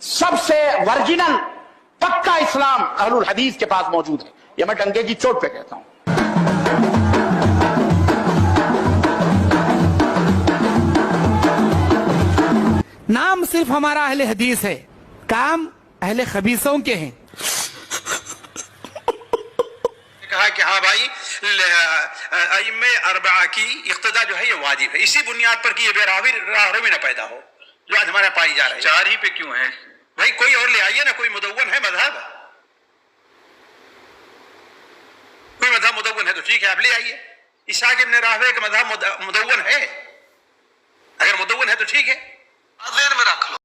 سب سے ورجنل پکا اسلام اہل الحدیث کے پاس موجود ہے. یہ میں ڈنکے کی چوٹ پہ کہتا ہوں. نام صرف ہمارا اہل حدیث ہے، کام اہل خبیثوں کے ہیں. کہا کہ ہاں بھائی ائمہ اربعہ کی اقتداء جو ہے یہ واجب ہے، اسی بنیاد پر کہ یہ بے راہروی نہ پیدا ہو جو آج ہمارے پائی جا رہا ہے. چار ہی پہ کیوں ہے بھائی؟ کوئی اور لے آئیے نا. کوئی مدون ہے مذہب، کوئی مذہب مدون ہے تو ٹھیک ہے آپ لے آئیے. اسحاق ابن راہوے کا مذہب مدون ہے، اگر مدون ہے تو ٹھیک ہے. ذہن میں رکھ لو.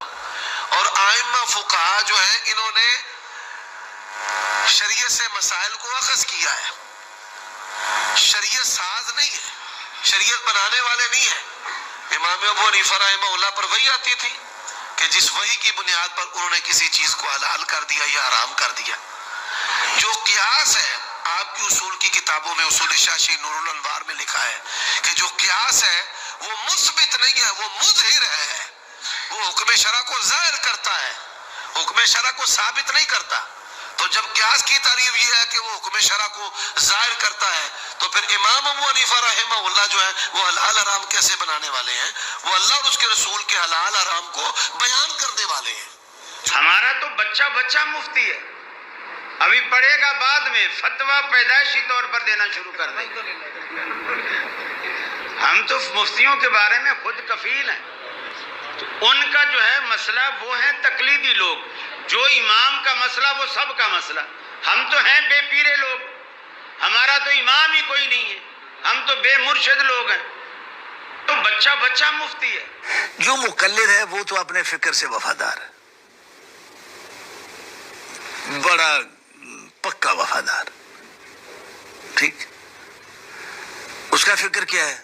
اور ائمہ فقہا جو ہیں انہوں نے شریعت سے مسائل کو اخذ کیا ہے. شریعت ساز نہیں ہے، شریعت بنانے والے نہیں ہیں. امام ابو حنیفہ رحمہ اللہ پر وحی آتی تھی کہ جس وحی کی بنیاد پر انہوں نے کسی چیز کو حلال کر دیا یا حرام کر دیا. جو قیاس ہے آپ کی اصول کی کتابوں میں، اصول شاشی نور الانوار میں لکھا ہے کہ جو قیاس ہے وہ مثبت نہیں ہے، وہ مظہر ہے. وہ حکم شرع کو ظاہر کرتا ہے، حکم شرع کو ثابت نہیں کرتا. تو جب قیاس کی تعریف یہ ہے کہ وہ حکم شرع کو ظاہر کرتا ہے تو پھر امام ابو حنیفہ رحمہ اللہ جو ہے وہ حلال حرام کیسے بنانے والے ہیں؟ وہ اللہ اور اس کے رسول کے حلال حرام کو بیان کرنے والے ہیں. ہمارا تو بچہ مفتی ہے، ابھی پڑھے گا بعد میں فتویٰ پیدائشی طور پر دینا شروع کر دیں گے. ہم تو مفتیوں کے بارے میں خود کفیل ہیں. تو ان کا جو ہے مسئلہ وہ ہے تقلیدی لوگ، جو امام کا مسئلہ وہ سب کا مسئلہ. ہم تو ہیں بے پیرے لوگ، ہمارا تو امام ہی کوئی نہیں ہے، ہم تو بے مرشد لوگ ہیں. تو بچہ مفتی ہے. جو مقلد ہے وہ تو اپنے فکر سے وفادار ہے، بڑا پکا وفادار. ٹھیک، اس کا فکر کیا ہے؟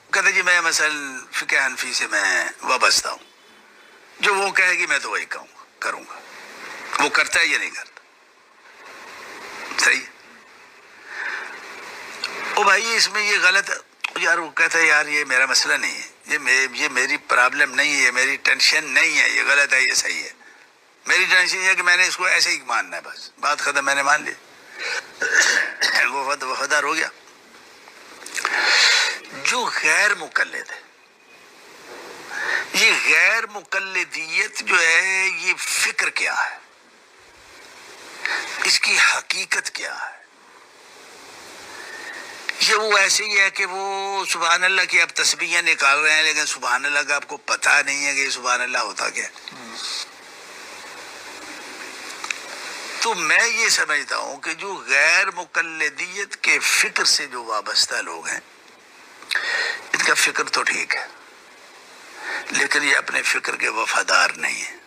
کہتے جی میں مثلا فقہ حنفی سے میں وابستہ ہوں، جو وہ کہے گی میں تو وہی کروں گا. وہ کرتا ہے یا نہیں کرتا؟ صحیح. او بھائی اس میں یہ غلط ہے یار. وہ کہتا ہے یار یہ میرا مسئلہ نہیں ہے، یہ میری پرابلم نہیں ہے، یہ میری ٹینشن نہیں ہے، یہ غلط ہے، یہ صحیح ہے. میری ٹینشن یہ ہے کہ میں نے اس کو ایسے ہی ماننا ہے، بس بات ختم، میں نے مان لی. وہ وفادار ہو گیا. جو غیر مقلد ہے، یہ غیر مقلدیت جو ہے یہ فکر کیا ہے، اس کی حقیقت کیا ہے؟ یہ وہ ایسے ہی ہے کہ وہ سبحان اللہ کی اب تسبیحیں نکال رہے ہیں لیکن سبحان اللہ کا آپ کو پتہ نہیں ہے کہ یہ سبحان اللہ ہوتا کیا. تو میں یہ سمجھتا ہوں کہ جو غیر مقلدیت کے فکر سے جو وابستہ لوگ ہیں ان کا فکر تو ٹھیک ہے لیکن یہ اپنے فکر کے وفادار نہیں ہیں.